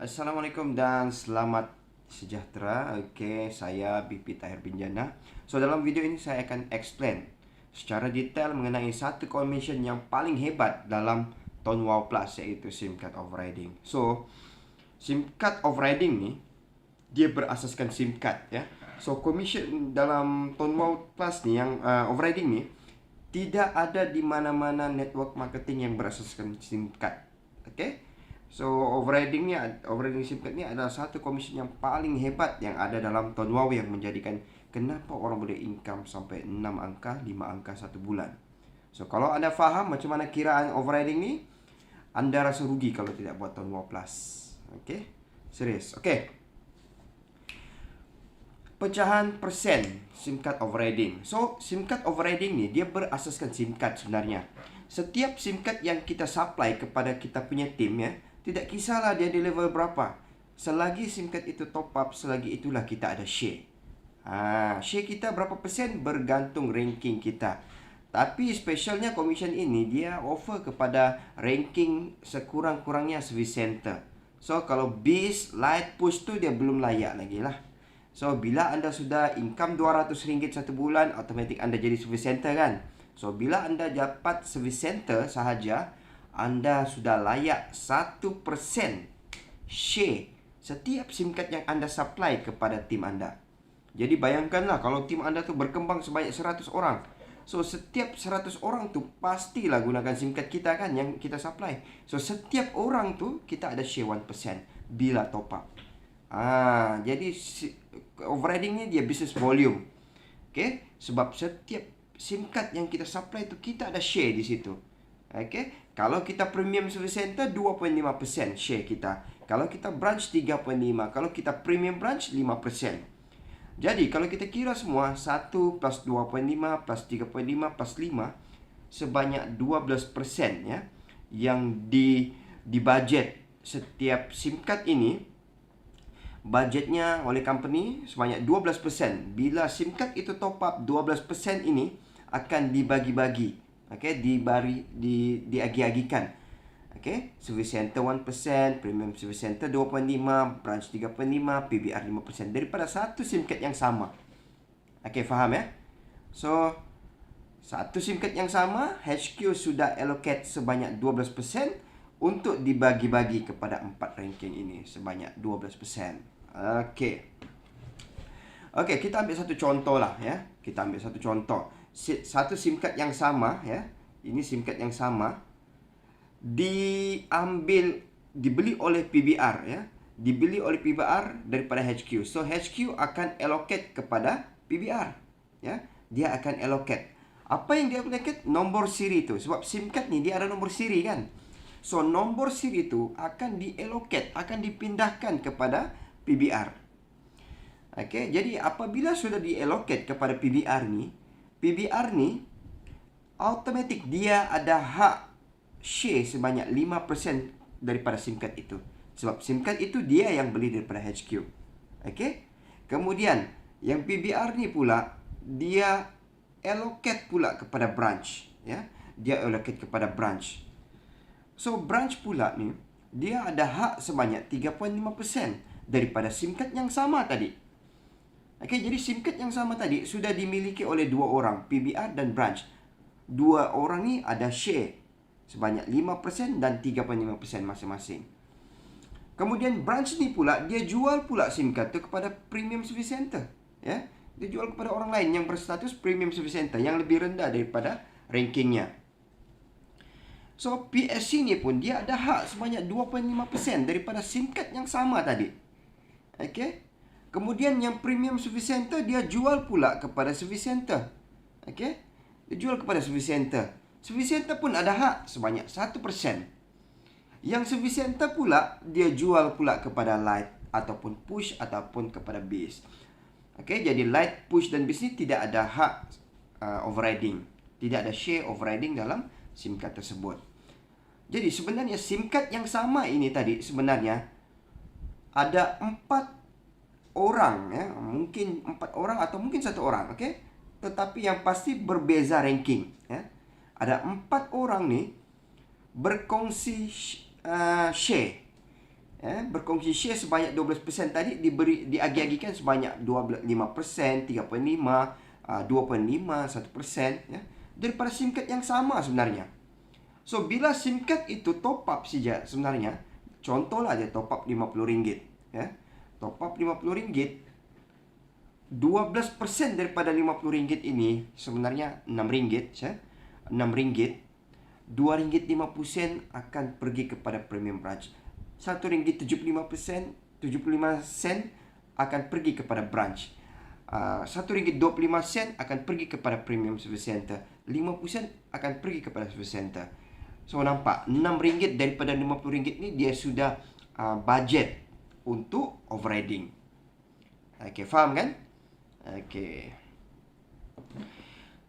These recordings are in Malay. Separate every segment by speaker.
Speaker 1: Assalamualaikum dan selamat sejahtera. Oke, saya BP Tahir Binjana. So, dalam video ini saya akan explain secara detail mengenai satu combination yang paling hebat dalam Tone Wow Plus, yaitu SIM card overriding. So, SIM card overriding ni dia berasaskan SIM card ya. So, combination dalam Tone Wow Plus ni yang overriding ni tidak ada di mana-mana network marketing yang berasaskan SIM card. Oke. So, overriding SIM card ni adalah satu komisi yang paling hebat yang ada dalam Tone Wow, yang menjadikan kenapa orang boleh income sampai 6 angka, 5 angka satu bulan. So, kalau anda faham macam mana kiraan overriding ni, anda rasa rugi kalau tidak buat Tone Wow Plus. Okay? Serius. Okay. Pecahan persen SIM card overriding. So, SIM card overriding ni dia berasaskan SIM card sebenarnya. Setiap SIM card yang kita supply kepada kita punya tim ya, tidak kisahlah dia di level berapa, selagi SIM card itu top up, selagi itulah kita ada share. Share kita berapa persen bergantung ranking kita. Tapi specialnya commission ini dia offer kepada ranking sekurang-kurangnya service center. So kalau bis, light, push tu dia belum layak lagi lah. So bila anda sudah income RM200 satu bulan, automatik anda jadi service center kan. So bila anda dapat service center sahaja, anda sudah layak 1% share setiap SIM card yang anda supply kepada tim anda. Jadi bayangkanlah kalau tim anda tu berkembang sebanyak 100 orang. So setiap 100 orang tu pastilah gunakan SIM card kita kan yang kita supply. So setiap orang tu kita ada share 1% bila top up. Jadi overriding ni dia business volume. Okay? Sebab setiap SIM card yang kita supply tu kita ada share di situ. Okay? Kalau kita premium service center 2.5% share kita. Kalau kita branch 3.5%. Kalau kita premium branch 5%. Jadi kalau kita kira semua 1 plus 2.5 plus 3.5 plus 5, sebanyak 12% ya, yang di budget setiap SIM card ini. Budgetnya oleh company sebanyak 12%. Bila SIM card itu top up, 12% ini akan dibagi-bagi. Okay, diagi-agikan. Okay, service center 1%, premium service center 2.5, branch 3.5, PBR 5% daripada satu SIM card yang sama. Okay, faham ya? So, satu SIM card yang sama, HQ sudah allocate sebanyak 12% untuk dibagi-bagi kepada 4 ranking ini sebanyak 12%. Okay. Okay, kita ambil satu contoh lah ya. Kita ambil satu contoh. Satu SIM card yang sama ya. Ini SIM card yang sama dibeli oleh PBR ya. Dibeli oleh PBR daripada HQ. So HQ akan allocate kepada PBR ya. Dia akan allocate. Apa yang dia allocate? Nombor siri tu. Sebab SIM card ni dia ada nombor siri kan. So nombor siri tu akan diallocate, akan dipindahkan kepada PBR. Okay, jadi apabila sudah diallocate kepada PBR ni automatik dia ada hak share sebanyak 5% daripada SIM card itu. Sebab SIM card itu dia yang beli daripada HQ. Okay. Kemudian yang PBR ni pula dia allocate pula kepada branch ya. Dia allocate kepada branch. So branch pula ni dia ada hak sebanyak 3.5% daripada SIM card yang sama tadi. Okay, jadi SIM card yang sama tadi sudah dimiliki oleh dua orang, PBR dan branch. Dua orang ni ada share sebanyak 5% dan 3.5% masing-masing. Kemudian branch ni pula dia jual pula SIM card tu kepada premium service center ya. Dia jual kepada orang lain yang berstatus premium service center yang lebih rendah daripada rankingnya. So PSC ni pun dia ada hak sebanyak 2.5% daripada SIM card yang sama tadi. Okay. Kemudian yang premium service center dia jual pula kepada service center. Okay. Dia jual kepada service center. Service center pun ada hak sebanyak 1%. Yang service center pula dia jual pula kepada light ataupun push ataupun kepada base. Okay. Jadi light, push dan base ni tidak ada hak overriding. Tidak ada share overriding dalam SIM card tersebut. Jadi sebenarnya SIM card yang sama ini tadi sebenarnya ada 4 orang ya, mungkin 4 orang atau mungkin 1 orang, okey. Tetapi yang pasti berbeza ranking ya. Ada 4 orang ni berkongsi share. berkongsi share sebanyak 12% tadi diagi-agikan sebanyak 5%, 3.5, 2.5, 1%, ya, daripada SIM card yang sama sebenarnya. So, bila SIM card itu top up saja sebenarnya, contohlah dia top up RM50, ya. Top up RM50, 12% daripada RM50 ini sebenarnya RM6, ya. RM6, RM2.50 akan pergi kepada premium branch. RM1.75 akan pergi kepada branch. RM1.25 akan pergi kepada premium service center. 50 akan pergi kepada service center. So, nampak RM6 daripada RM50 ni dia sudah budget untuk overriding. Okey, faham kan? Okey.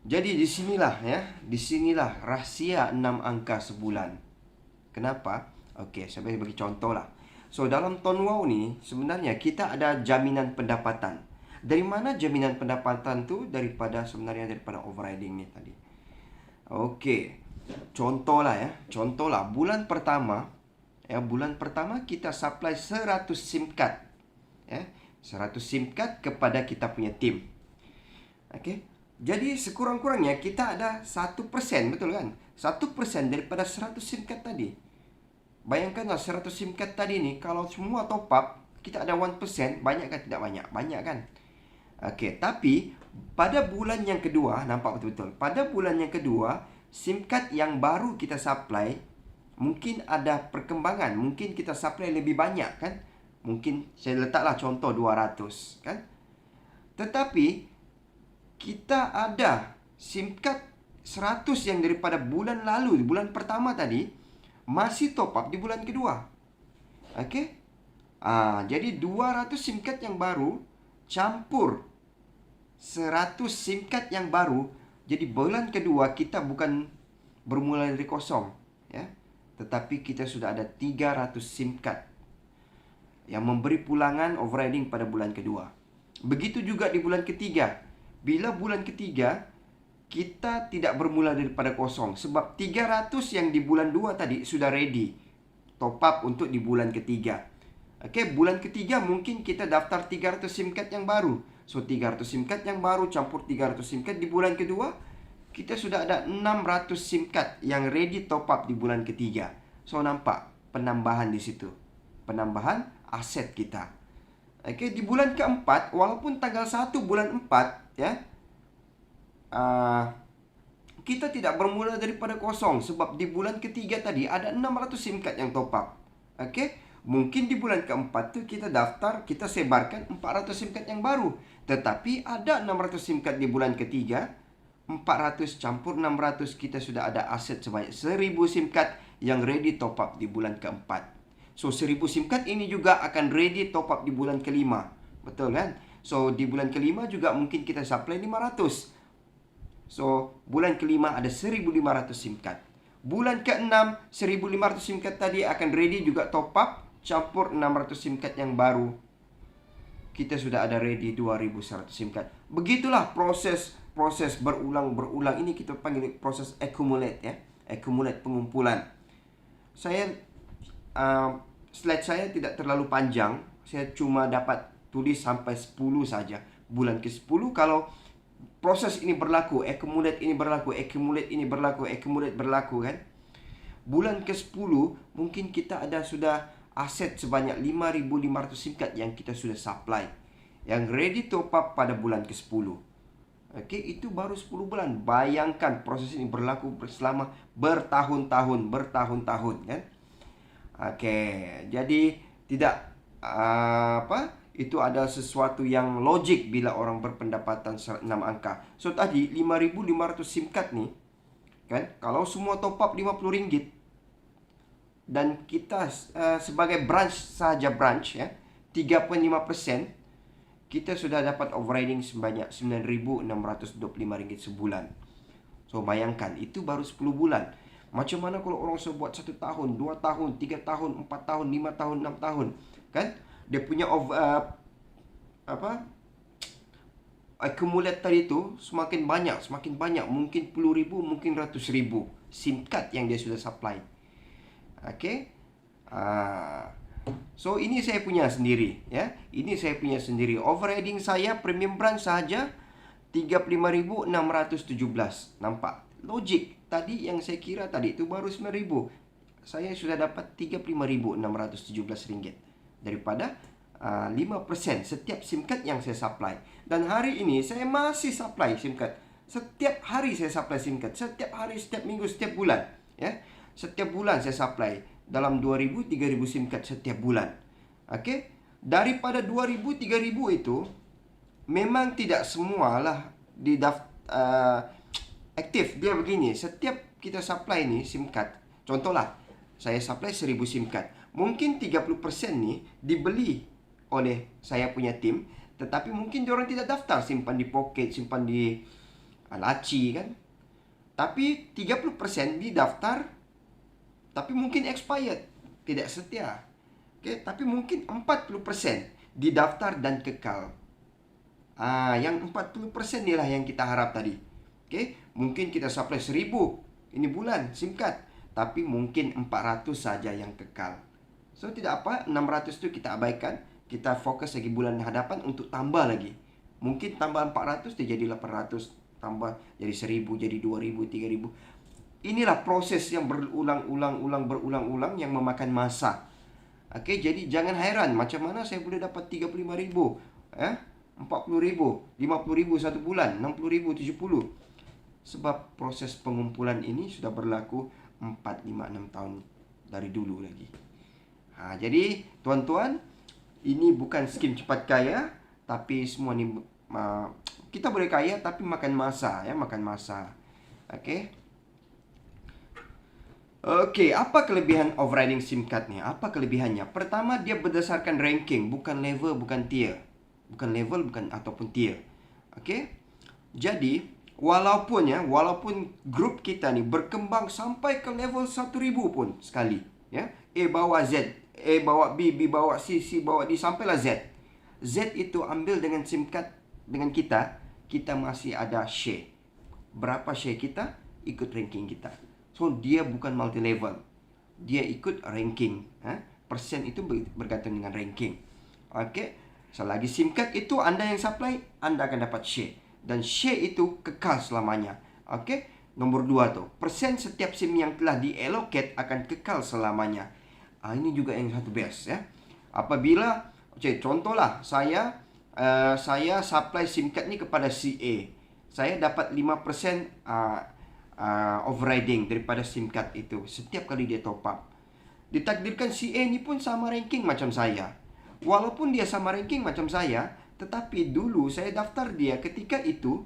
Speaker 1: Jadi di sinilah, ya, di sinilah rahsia 6 angka sebulan. Kenapa? Okey, saya bagi contoh lah. So, dalam Tone Wow ni sebenarnya kita ada jaminan pendapatan. Dari mana jaminan pendapatan tu? Daripada overriding ni tadi. Okey. Contohlah, ya. Contohlah bulan pertama, ya, bulan pertama kita supply 100 SIM card. Ya, 100 SIM card kepada kita punya tim. Okey. Jadi sekurang-kurangnya kita ada 1%, betul kan? 1% daripada 100 SIM card tadi. Bayangkanlah 100 SIM card tadi ni, kalau semua top up, kita ada 1%, banyak kan? Tidak banyak? Banyak kan? Okey, tapi pada bulan yang kedua, nampak betul-betul. Pada bulan yang kedua, SIM card yang baru kita supply, mungkin ada perkembangan. Mungkin kita supply lebih banyak kan? Mungkin saya letaklah contoh 200 kan? Tetapi kita ada SIM card 100 yang daripada bulan lalu, bulan pertama tadi, masih top up di bulan kedua. Okey. Jadi 200 SIM card yang baru campur 100 SIM card yang baru. Jadi bulan kedua kita bukan bermula dari kosong, ya. Tetapi kita sudah ada 300 SIM card yang memberi pulangan overriding pada bulan kedua. Begitu juga di bulan ketiga. Bila bulan ketiga kita tidak bermula daripada kosong, sebab 300 yang di bulan 2 tadi sudah ready top up untuk di bulan ketiga. Okey, bulan ketiga mungkin kita daftar 300 SIM card yang baru. So 300 SIM card yang baru campur 300 SIM card di bulan kedua, kita sudah ada 600 SIM card yang ready top up di bulan ketiga. So nampak penambahan di situ. Penambahan aset kita. Okey, di bulan keempat, walaupun tanggal 1 bulan 4, ya, kita tidak bermula daripada kosong, sebab di bulan ketiga tadi ada 600 SIM card yang top up. Okey, mungkin di bulan keempat tu kita daftar, kita sebarkan 400 SIM card yang baru. Tetapi ada 600 SIM card di bulan ketiga. 400 campur 600, kita sudah ada aset sebanyak 1000 SIM card yang ready top up di bulan keempat. So 1000 SIM card ini juga akan ready top up di bulan kelima. Betul kan? So di bulan kelima juga mungkin kita supply 500. So, bulan kelima ada 1500 SIM card. Bulan ke-6, 1500 SIM card tadi akan ready juga top up, campur 600 SIM card yang baru. Kita sudah ada ready 2100 SIM card. Begitulah proses berulang-berulang. Ini kita panggil proses accumulate, ya. Accumulate, pengumpulan. Saya slide saya tidak terlalu panjang. Saya cuma dapat tulis sampai 10 saja. Bulan ke-10 kalau proses ini berlaku, accumulate ini berlaku, accumulate ini berlaku, accumulate berlaku kan. Bulan ke-10 mungkin kita ada sudah aset sebanyak 5500 SIM card yang kita sudah supply, yang ready top up pada bulan ke-10. Okey, itu baru 10 bulan. Bayangkan proses ini berlaku selama bertahun-tahun kan. Okey, jadi tidak itu ada sesuatu yang logik bila orang berpendapatan 6 angka. So tadi 5500 SIM card ni kan, kalau semua top up RM50 dan kita sebagai branch saja branch, ya, 3.5%, kita sudah dapat overriding sebanyak RM9,625 sebulan. So bayangkan, itu baru 10 bulan. Macam mana kalau orang buat 1 tahun, 2 tahun, 3 tahun, 4 tahun, 5 tahun, 6 tahun, kan? Dia punya accumulate tadi tu semakin banyak, mungkin puluh ribu, mungkin ratus ribu SIM card yang dia sudah supply. Okay. So ini saya punya sendiri ya. Ini saya punya sendiri. Overriding saya premium branch sahaja 35.617. Nampak? Logik. Tadi yang saya kira tadi itu baru 9.000. Saya sudah dapat 35.617 ringgit daripada 5% setiap SIM card yang saya supply. Dan hari ini saya masih supply SIM card. Setiap hari saya supply SIM card. Setiap hari, setiap minggu, setiap bulan ya. Setiap bulan saya supply dalam 2.000, 3.000 SIM card setiap bulan. Okey, daripada 2.000, 3.000 itu memang tidak semualah aktif. Dia begini, setiap kita supply ni SIM card, contohlah saya supply 1.000 SIM card, mungkin 30% ni dibeli oleh saya punya tim, tetapi mungkin diorang tidak daftar, simpan di poket, simpan di laci kan. Tapi 30% didaftar, tapi mungkin expired, tidak setia. Okay, tapi mungkin 40% didaftar dan kekal. Yang 40% inilah yang kita harap tadi. Okay, mungkin kita supply 1.000 ini bulan SIM card, tapi mungkin 400 saja yang kekal. So tidak apa, 600 itu kita abaikan. Kita fokus lagi bulan hadapan untuk tambah lagi. Mungkin tambah 400 dia jadi 800, tambah jadi 1.000, jadi 2.000, 3.000. Inilah proses yang berulang-ulang yang memakan masa. Okey, jadi jangan heran macam mana saya boleh dapat 35.000, 40.000, 50.000 satu bulan, 60.000, 70. Sebab proses pengumpulan ini sudah berlaku 4, 5, 6 tahun dari dulu lagi. Jadi tuan-tuan, ini bukan skim cepat kaya, tapi semua ni kita boleh kaya tapi makan masa ya, makan masa. Okey. Okey, apa kelebihan overriding SIM card ni? Apa kelebihannya? Pertama, dia berdasarkan ranking, bukan level, bukan tier. Bukan level, bukan ataupun tier. Okey. Jadi, walaupun grup kita ni berkembang sampai ke level 1.000 pun sekali, ya. A bawa Z, A bawa B, B bawa C, C bawa D sampailah Z. Z itu ambil dengan SIM card dengan kita masih ada share. Berapa share kita? Ikut ranking kita. So, dia bukan multi-level. Dia ikut ranking. Persen itu bergantung dengan ranking. Okey. Selagi SIM card itu anda yang supply, anda akan dapat share. Dan share itu kekal selamanya. Okey. Nombor 2 tu. Persen setiap SIM yang telah diallocate akan kekal selamanya. Ini juga yang satu best ya. Apabila, contohlah saya supply SIM card ni kepada CA. Saya dapat 5% overriding daripada SIM card itu setiap kali dia top up. Ditakdirkan CA ni pun sama ranking macam saya. Walaupun dia sama ranking macam saya, tetapi dulu saya daftar dia ketika itu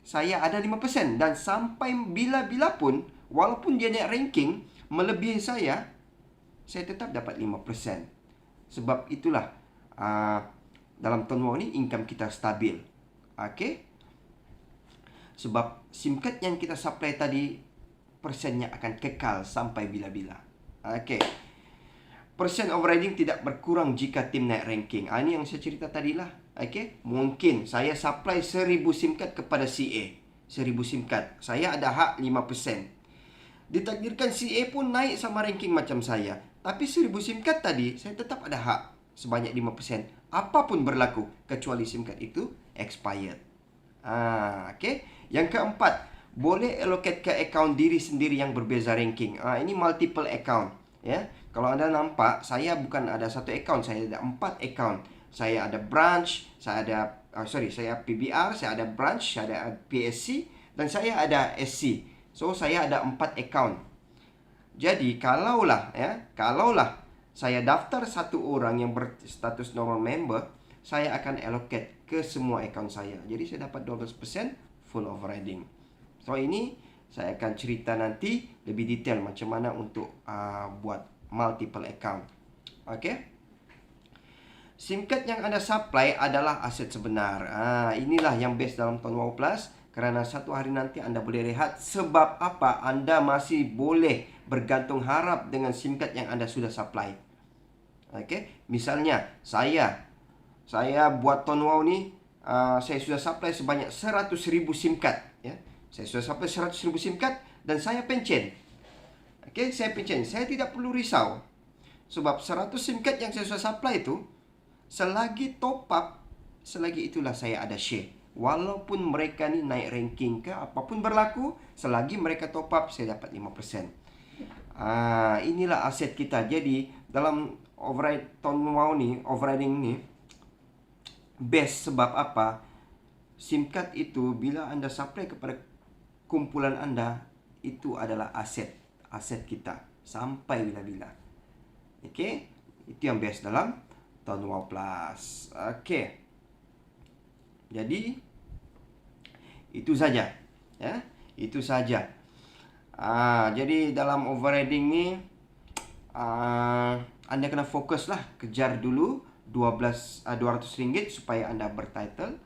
Speaker 1: saya ada 5%, dan sampai bila-bila pun walaupun dia naik ranking melebihi saya tetap dapat 5%. Sebab itulah dalam Tonwau ni income kita stabil. Okey. Sebab SIM card yang kita supply tadi persennya akan kekal sampai bila-bila. Okey. Persen overriding tidak berkurang jika tim naik ranking. Ini yang saya cerita tadilah. Okey. Mungkin saya supply 1.000 SIM card kepada CA. 1.000 SIM card. Saya ada hak 5%. Ditakdirkan CA pun naik sama ranking macam saya. Tapi 1.000 SIM card tadi, saya tetap ada hak sebanyak 5%. Apapun berlaku, kecuali SIM card itu expired. Okey. Yang keempat, boleh allocate ke akaun diri sendiri yang berbeza ranking. Ini multiple account, ya. Kalau anda nampak, saya bukan ada satu akaun, saya ada 4 akaun. Saya ada branch, saya PBR, saya ada branch, saya ada PSC, dan saya ada SC. So saya ada 4 akaun. Jadi kalaulah saya daftar satu orang yang berstatus normal member, saya akan allocate ke semua akaun saya. Jadi saya dapat 12% full overriding. So ini saya akan cerita nanti lebih detail macam mana untuk buat multiple account. Okey. SIM card yang anda supply adalah aset sebenar. Inilah yang best dalam Tonwau Plus, kerana satu hari nanti anda boleh rehat. Sebab apa? Anda masih boleh bergantung harap dengan SIM card yang anda sudah supply. Okey. Misalnya saya buat Tonwau ni, saya sudah supply sebanyak 100,000 SIM card, ya. Saya sudah supply 100,000 SIM card dan saya pencen. Okey, saya pencen. Saya tidak perlu risau. Sebab 100 SIM card yang saya sudah supply itu, selagi top up, selagi itulah saya ada share. Walaupun mereka ni naik ranking ke, apapun berlaku, selagi mereka top up, saya dapat 5%. Inilah aset kita. Jadi, dalam overriding ni, best sebab apa? SIM card itu bila anda supply kepada kumpulan anda, itu adalah aset kita sampai bila-bila. Okey, itu yang best dalam Tahun Wow Plus. Okey, jadi itu saja, ya, itu saja. Jadi dalam overriding ni, anda kena fokuslah, kejar dulu 200 ringgit supaya anda bertitle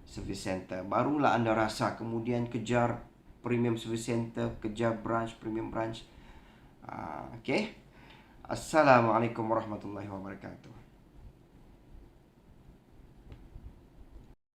Speaker 1: service center. Barulah anda rasa, kemudian kejar premium service center, kejar branch, premium branch. Okey. Assalamualaikum warahmatullahi wabarakatuh.